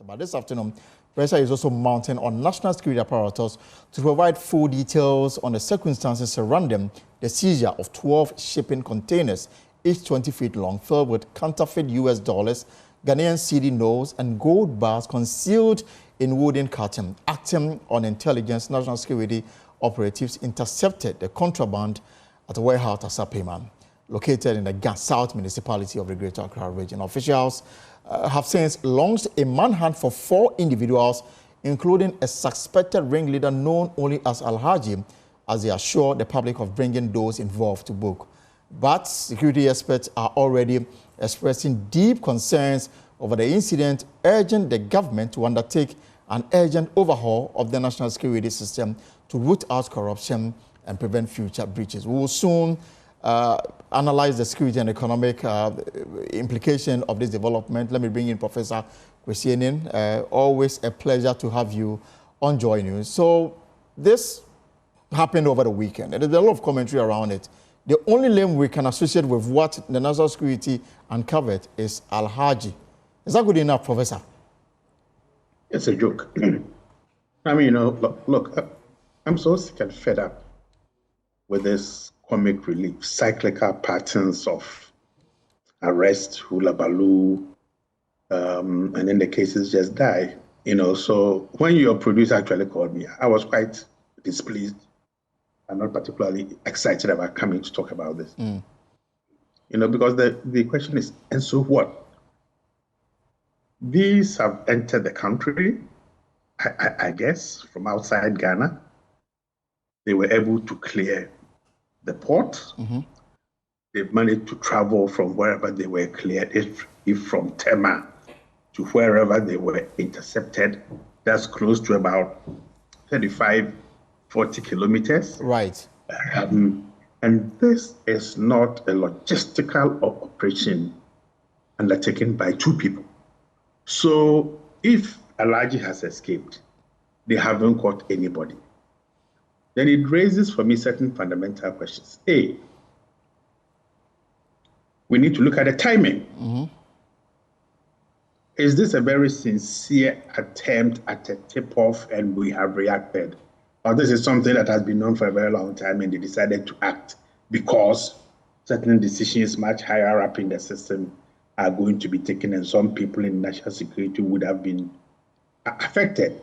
But this afternoon, pressure is also mounting on national security apparatus to provide full details on the circumstances surrounding the seizure of 12 shipping containers, each 20 feet long, filled with counterfeit US dollars, Ghanaian cedi notes, and gold bars concealed in wooden carton. Acting on intelligence, national security operatives intercepted the contraband at a warehouse at Sapema, located in the South municipality of the Greater Accra region. Officials have since launched a manhunt for 4 individuals, including a suspected ringleader known only as Alhaji, as they assure the public of bringing those involved to book. But security experts are already expressing deep concerns over the incident, urging the government to undertake an urgent overhaul of the national security system to root out corruption and prevent future breaches. We will soon analyze the security and economic implication of this development. Let me bring in Professor Aning. Always a pleasure to have you on Joy News. So this happened over the weekend, and there's a lot of commentary around it. The only name we can associate with what the national security uncovered is Alhaji. Is that good enough, Professor? It's a joke. I mean, look, I'm so sick and fed up with this comic relief, cyclical patterns of arrest, hula baloo, and then the cases just die. So when your producer actually called me, I was quite displeased. I'm not particularly excited about coming to talk about this. Because the question is, and so what? These have entered the country, I guess, from outside Ghana. They were able to clear the port. They've managed to travel from wherever they were cleared, if from Tema to wherever they were intercepted. That's close to about 35, 40 kilometers. Right. And this is not a logistical operation undertaken by 2 people. So if Alhaji has escaped, they haven't caught anybody. Then it raises for me certain fundamental questions. A, we need to look at the timing. Is this a very sincere attempt at a tip-off and we have reacted? Or this is something that has been known for a very long time and they decided to act because certain decisions much higher up in the system are going to be taken and some people in national security would have been affected.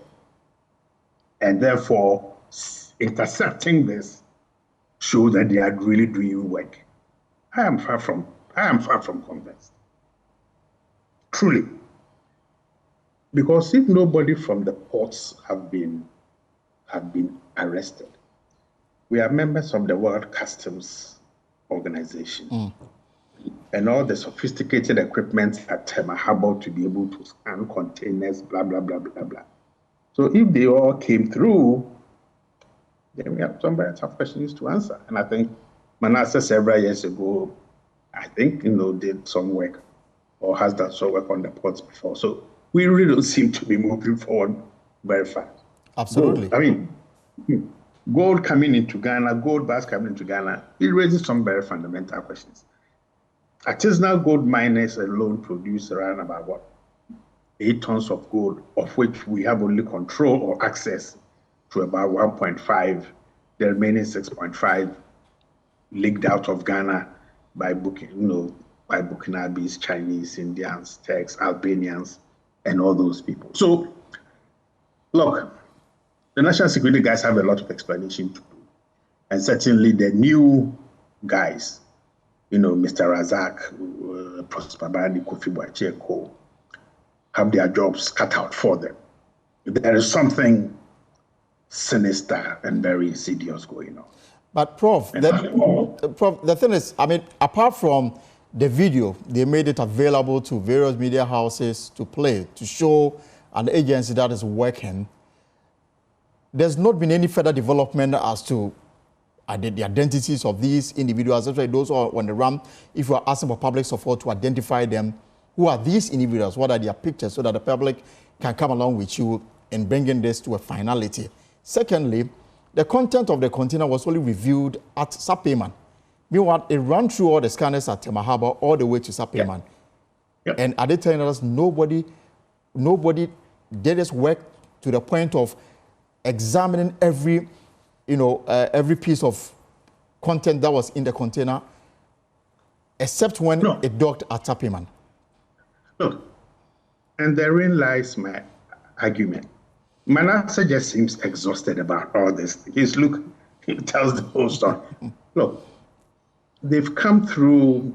And therefore, intercepting this shows that they are really doing work. I am far from convinced. Truly. Because if nobody from the ports have been arrested, we are members of the World Customs Organization. And all the sophisticated equipment at Tema Harbor to be able to scan containers, blah, blah, blah, blah, blah. So if they all came through, then we have some very tough questions to answer. And I think Manasseh several years ago, I think, did some work or has done some work on the ports before. So we really don't seem to be moving forward very fast. Absolutely. Gold, I mean, gold coming into Ghana, gold bars coming into Ghana, it raises some very fundamental questions. Artisanal gold miners alone produce around about 8 tons of gold, of which we have only control or access to about 1.5. The remaining 6.5 leaked out of Ghana by Burkinabes, Chinese, Indians, Turks, Albanians, and all those people. So, look, the national security guys have a lot of explanation to do. And certainly the new guys, Mr. Razak, Prosper Bani, Kofi Boacheko, have their jobs cut out for them. There is something sinister and very insidious going on. But Prof, the thing is, I mean, apart from the video, they made it available to various media houses to play, to show an agency that is working. There's not been any further development as to the identities of these individuals, especially those who are on the run. If you are asking for public support to identify them, who are these individuals? What are their pictures so that the public can come along with you in bringing this to a finality? Secondly, the content of the container was only reviewed at Sapema. Meanwhile, it ran through all the scanners at Tema Harbor all the way to Sapema. And are they telling us nobody did its work to the point of examining every, every piece of content that was in the container, except when it docked at Tapiman? Look, and therein lies my argument. Manasseh just seems exhausted about all this. He tells the whole story. Look, they've come through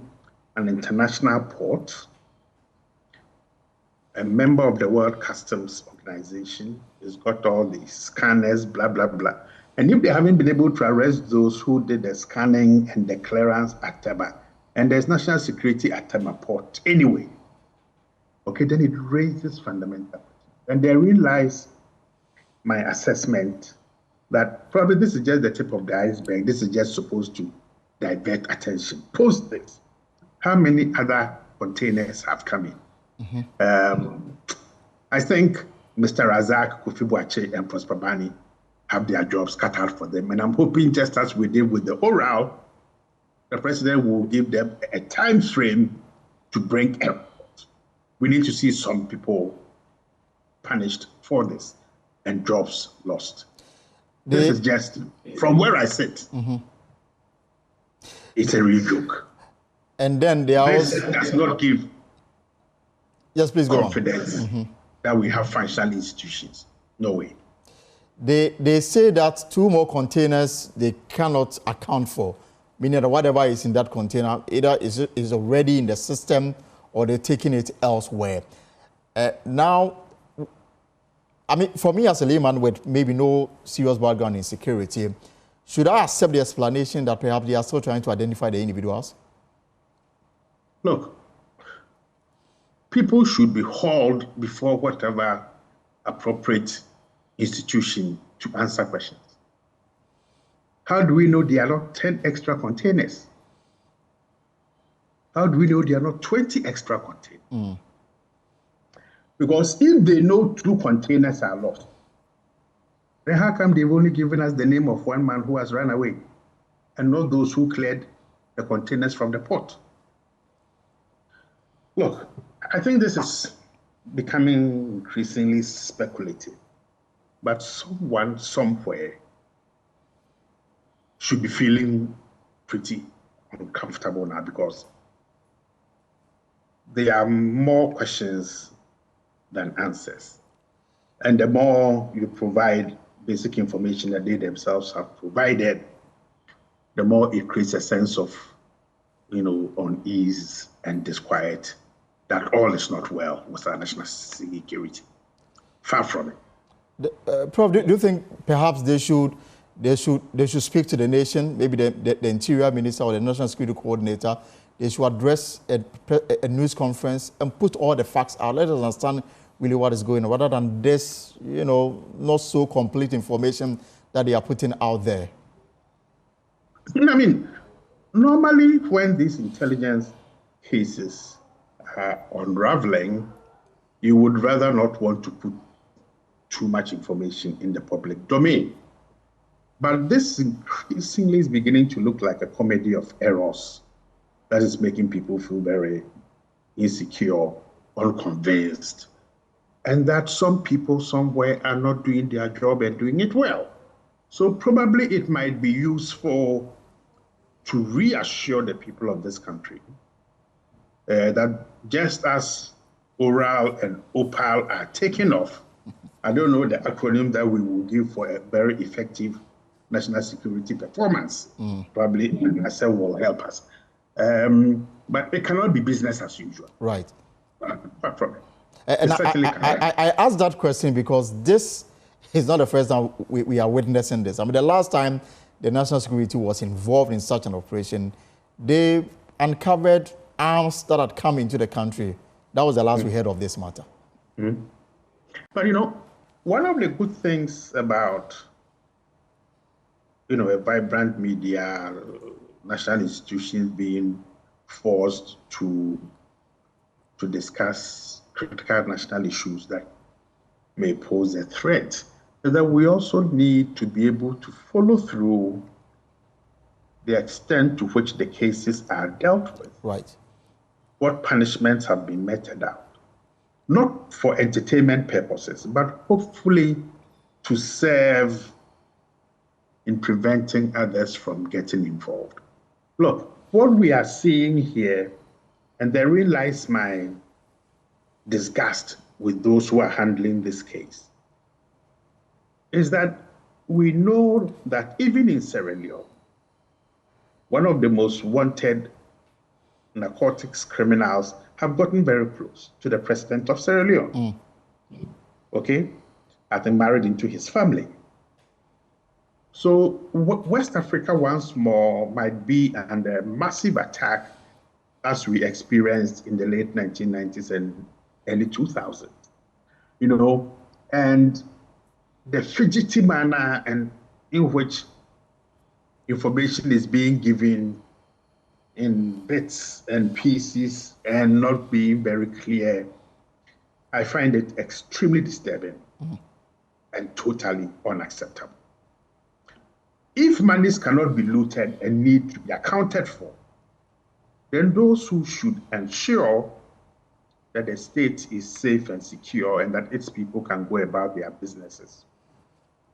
an international port. A member of the World Customs Organization has got all these scanners, blah, blah, blah. And if they haven't been able to arrest those who did the scanning and the clearance at Taba, and there's national security at Taba port anyway, okay, then it raises fundamental. And therein lies my assessment that probably this is just the tip of the iceberg. This is just supposed to divert attention. Post this, how many other containers have come in? I think Mr. Razak, Kofi Boakye, and Prosper Bani have their jobs cut out for them. And I'm hoping, just as we did with the Overhaul, the president will give them a time frame to bring a report. We need to see some people punished for this and jobs lost. This is just, from where I sit, it's a real joke. And then this does not give please go confidence that we have functional institutions. No way. They say that 2 more containers they cannot account for, meaning that whatever is in that container either is already in the system or they're taking it elsewhere. Now, I mean, for me as a layman with maybe no serious background in security, should I accept the explanation that perhaps they are still trying to identify the individuals? Look, people should be hauled before whatever appropriate institution to answer questions. How do we know there are not 10 extra containers? How do we know there are not 20 extra containers? Because if they know 2 containers are lost, then how come they've only given us the name of 1 man who has run away and not those who cleared the containers from the port? Look, I think this is becoming increasingly speculative, but someone somewhere should be feeling pretty uncomfortable now, because there are more questions than answers. And the more you provide basic information that they themselves have provided, the more it creates a sense of, unease and disquiet that all is not well with our national security. Far from it. Prof, do you think perhaps they should speak to the nation, maybe the Interior Minister or the National Security Coordinator? They should address a news conference and put all the facts out. Let us understand really what is going on, rather than this, not so complete information that they are putting out there. I mean, normally when these intelligence cases are unraveling, you would rather not want to put too much information in the public domain. But this increasingly is beginning to look like a comedy of errors that is making people feel very insecure, unconvinced, and that some people somewhere are not doing their job and doing it well. So probably it might be useful to reassure the people of this country that just as Overhaul and Opal are taking off, I don't know the acronym that we will give for a very effective national security performance. Probably Manasseh will help us. But it cannot be business as usual. Right. Apart from it. And I asked that question because this is not the first time we are witnessing this. I mean, the last time the national security was involved in such an operation, they uncovered arms that had come into the country. That was the last we heard of this matter. But one of the good things about a vibrant media, national institutions being forced to discuss critical national issues that may pose a threat is that we also need to be able to follow through the extent to which the cases are dealt with. Right. What punishments have been meted out. not for entertainment purposes, but hopefully to serve in preventing others from getting involved. Look, what we are seeing here, and therein lies my disgust with those who are handling this case, is that we know that even in Sierra Leone, one of the most wanted narcotics criminals have gotten very close to the president of Sierra Leone. Okay? I think married into his family. So West Africa once more might be under massive attack as we experienced in the late 1990s and early 2000s. You know, and the fidgety manner and in which information is being given in bits and pieces and not being very clear, I find it extremely disturbing and totally unacceptable. If monies cannot be looted and need to be accounted for, then those who should ensure that the state is safe and secure and that its people can go about their businesses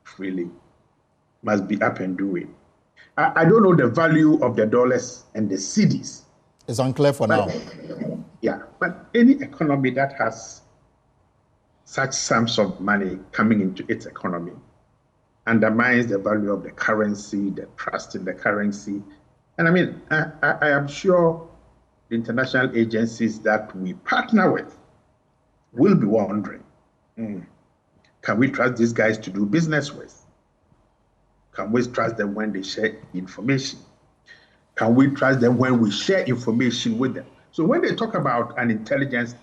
freely must be up and doing. I don't know the value of the dollars and the cedis. It's unclear for now. Yeah, but any economy that has such sums of money coming into its economy undermines the value of the currency, the trust in the currency. And I mean, I am sure the international agencies that we partner with will be wondering, can we trust these guys to do business with? Can we trust them when they share information? Can we trust them when we share information with them? So when they talk about an intelligence,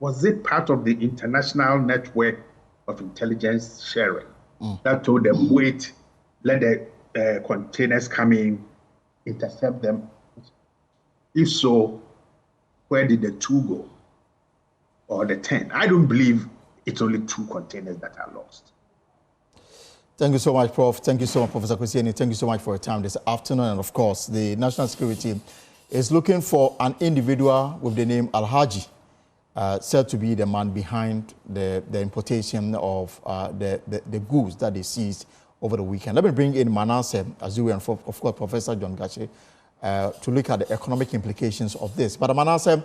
was it part of the international network of intelligence sharing that told them, wait, let the containers come in, intercept them? If so, where did the 2 go? Or the 10? I don't believe it's only 2 containers that are lost. Thank you so much, Prof. Thank you so much, Professor Kwesi. Thank you so much for your time this afternoon. And of course, the National Security is looking for an individual with the name Alhaji, said to be the man behind the importation of the goods that they seized over the weekend. Let me bring in Manasseh Azuri and, of course, Professor John Gache to look at the economic implications of this. But Manasseh,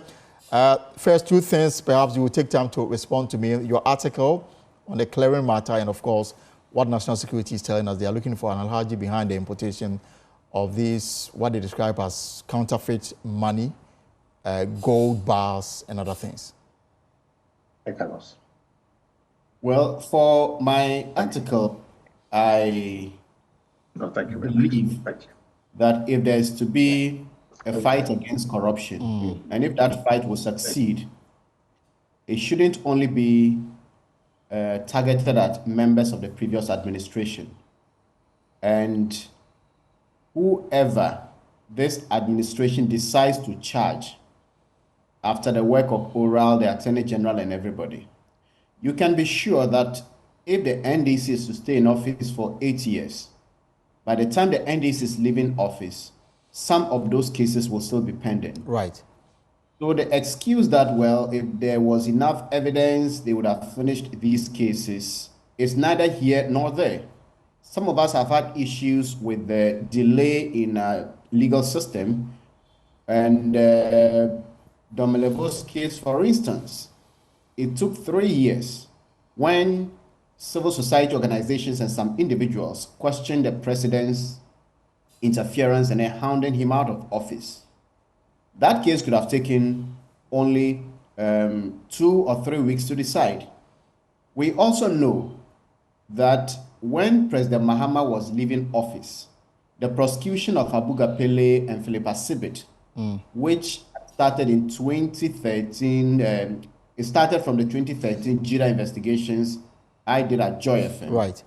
first 2 things, perhaps you will take time to respond to me. Your article on the clearing matter and, of course, what national security is telling us. They are looking for an Alhaji behind the importation of these, what they describe as counterfeit money, gold bars, and other things. Carlos. Well, for my article, I believe that if there is to be a fight against corruption, and if that fight will succeed, it shouldn't only be targeted at members of the previous administration. And whoever this administration decides to charge after the work of Overhaul, the Attorney General, and everybody, you can be sure that if the NDC is to stay in office for 8 years, by the time the NDC is leaving office, some of those cases will still be pending. Right. So the excuse that, well, if there was enough evidence, they would have finished these cases, is neither here nor there. Some of us have had issues with the delay in our legal system. And Domelevo's case, for instance, it took 3 years when civil society organizations and some individuals questioned the president's interference and then hounding him out of office. That case could have taken only 2 or 3 weeks to decide. We also know that when President Mahama was leaving office, the prosecution of Abuga Pele and Philippa Sibit, which started in 2013, it started from the 2013 JIRA investigations I did at Joy FM. Right.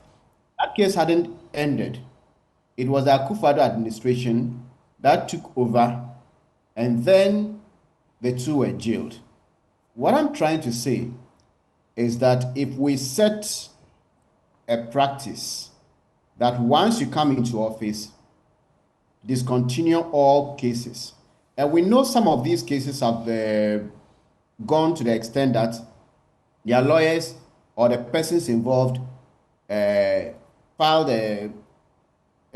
That case hadn't ended. It was the Akufo-Addo administration that took over, and then the 2 were jailed. What I'm trying to say is that if we set a practice that once you come into office, discontinue all cases, and we know some of these cases have gone to the extent that their lawyers or the persons involved filed a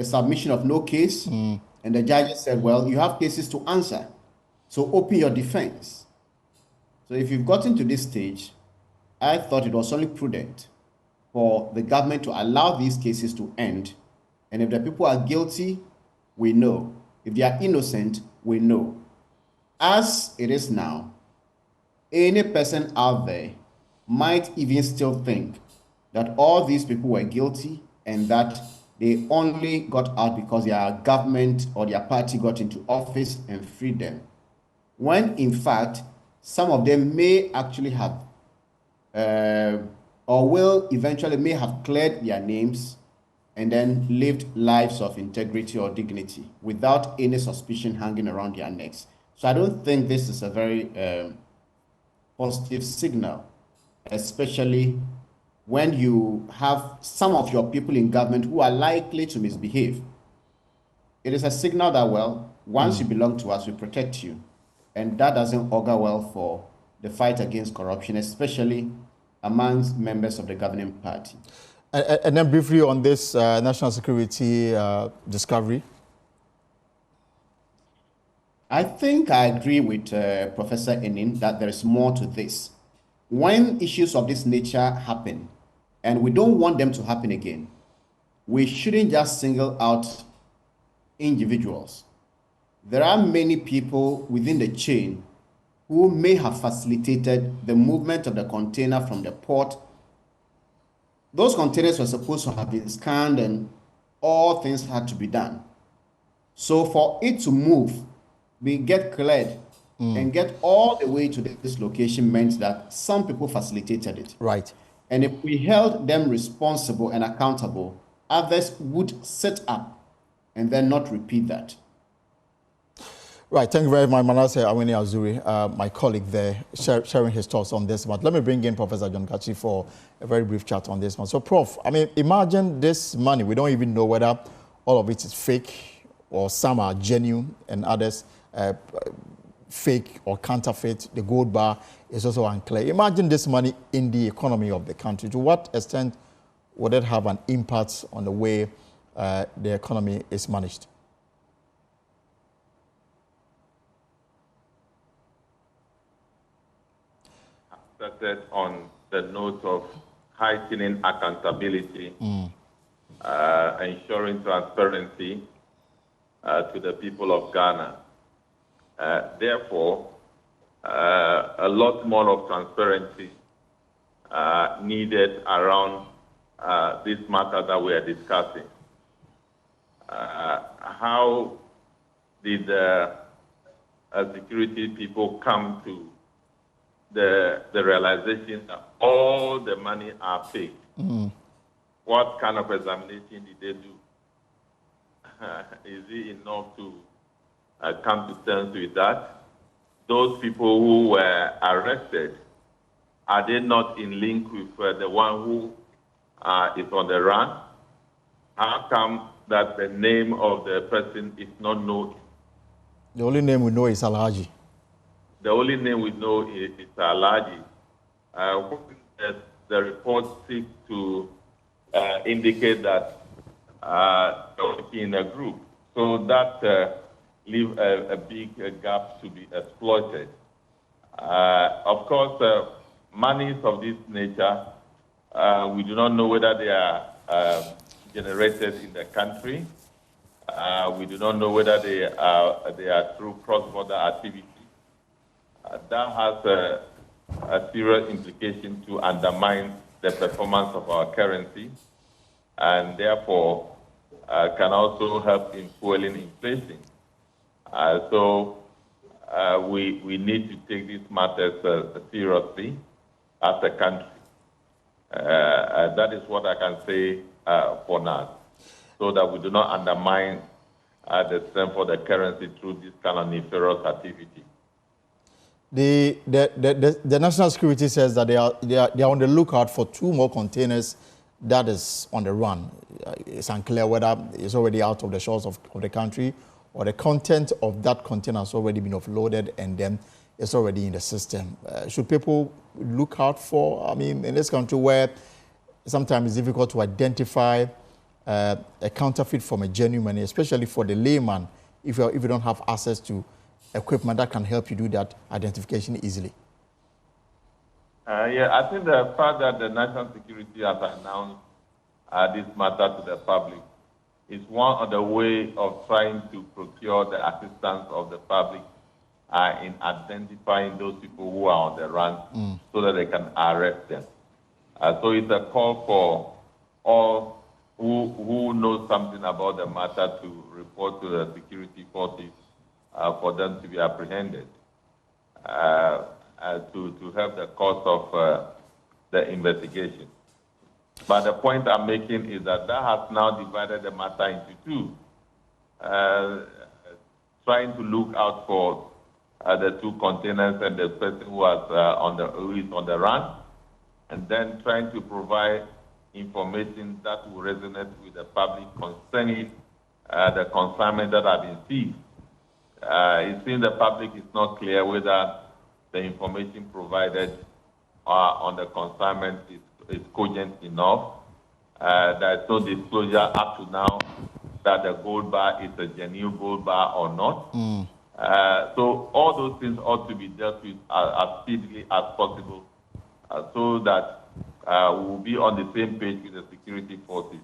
submission of no case, and the judges said, well, you have cases to answer, so open your defense. So if you've gotten to this stage, I thought it was only prudent for the government to allow these cases to end. And if the people are guilty, we know. If they are innocent, we know. As it is now, any person out there might even still think that all these people were guilty and that they only got out because their government or their party got into office and freed them. When in fact, some of them may actually have or will eventually may have cleared their names and then lived lives of integrity or dignity without any suspicion hanging around their necks. So I don't think this is a very positive signal, especially when you have some of your people in government who are likely to misbehave. It is a signal that, well, once you belong to us, we protect you. And that doesn't augur well for the fight against corruption, especially amongst members of the governing party. And then briefly on this national security discovery. I think I agree with Professor Aning that there is more to this. When issues of this nature happen, and we don't want them to happen again, we shouldn't just single out individuals. There are many people within the chain who may have facilitated the movement of the container from the port. Those containers were supposed to have been scanned and all things had to be done. So for it to move, we get cleared and get all the way to this location meant that some people facilitated it. Right. And if we held them responsible and accountable, others would sit up and then not repeat that. Right, thank you very much, Manasseh Awini Azuri, my colleague there, sharing his thoughts on this one. Let me bring in Professor John Kachi for a very brief chat on this one. So, Prof, I mean, imagine this money. We don't even know whether all of it is fake or some are genuine and others fake or counterfeit. The gold bar is also unclear. Imagine this money in the economy of the country. To what extent would it have an impact on the way the economy is managed? Started on the note of heightening accountability, ensuring transparency to the people of Ghana. Therefore, a lot more of transparency needed around this matter that we are discussing. How did security people come to the realization that all the money are fake? What kind of examination did they do? Is it enough to come to terms with that? Those people who were arrested, are they not in link with the one who is on the run? How come that the name of the person is not known? The only name we know is Alhaji. The only name we know is Alhaji. The report seeks to indicate that they're in a group. So that leaves a big gap to be exploited. Of course, monies of this nature, we do not know whether they are generated in the country. We do not know whether they are through cross-border activity. That has a serious implication to undermine the performance of our currency, and therefore can also help in fueling inflation. So we need to take these matters seriously as a country. That is what I can say for now, so that we do not undermine the strength of the currency through this kind of nefarious activity. The national security says that they are on the lookout for 2 more containers that is on the run. It's unclear whether it's already out of the shores of the country or the content of that container has already been offloaded and then is already in the system. Should people look out for, I mean, in this country where sometimes it's difficult to identify a counterfeit from a genuine money, especially for the layman, if you don't have access to equipment that can help you do that identification easily? Yeah, I think the fact that the national security has announced this matter to the public is one of the ways of trying to procure the assistance of the public in identifying those people who are on the run so that they can arrest them. So it's a call for all who know something about the matter to report to the security forces for them to be apprehended, to help the cause of the investigation. But the point I'm making is that has now divided the matter into two, trying to look out for the two containers and the person who is on the run, and then trying to provide information that will resonate with the public concerning the consignment that have been seized. It seems the public is not clear whether the information provided on the consignment is cogent enough. There is no disclosure up to now that the gold bar is a genuine gold bar or not. So all those things ought to be dealt with as speedily as possible so that we will be on the same page with the security forces.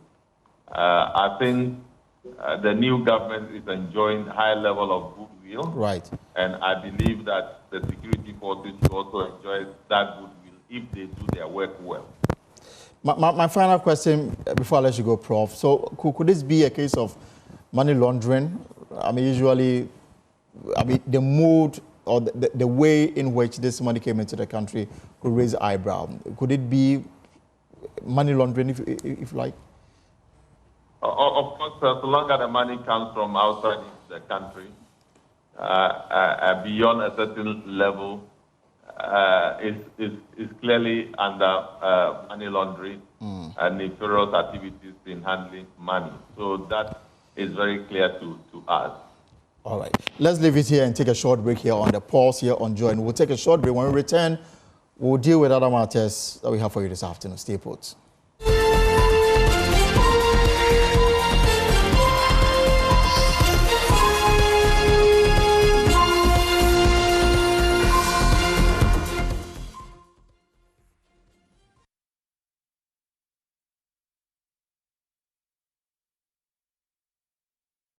I think the new government is enjoying high level of goodwill. Right. And I believe that the security forces should also enjoy that goodwill if they do their work well. My final question before I let you go, Prof. So could this be a case of money laundering? I mean, usually, the mood or the way in which this money came into the country could raise eyebrow. Could it be money laundering, if you like? Of course, so long as the money comes from outside the country, beyond a certain level, is clearly under money laundering and nefarious activities in handling money. So that is very clear to us. All right. Let's leave it here and take a short break here on the pause here on Joy. And we'll take a short break. When we return, we'll deal with other matters that we have for you this afternoon. Stay put.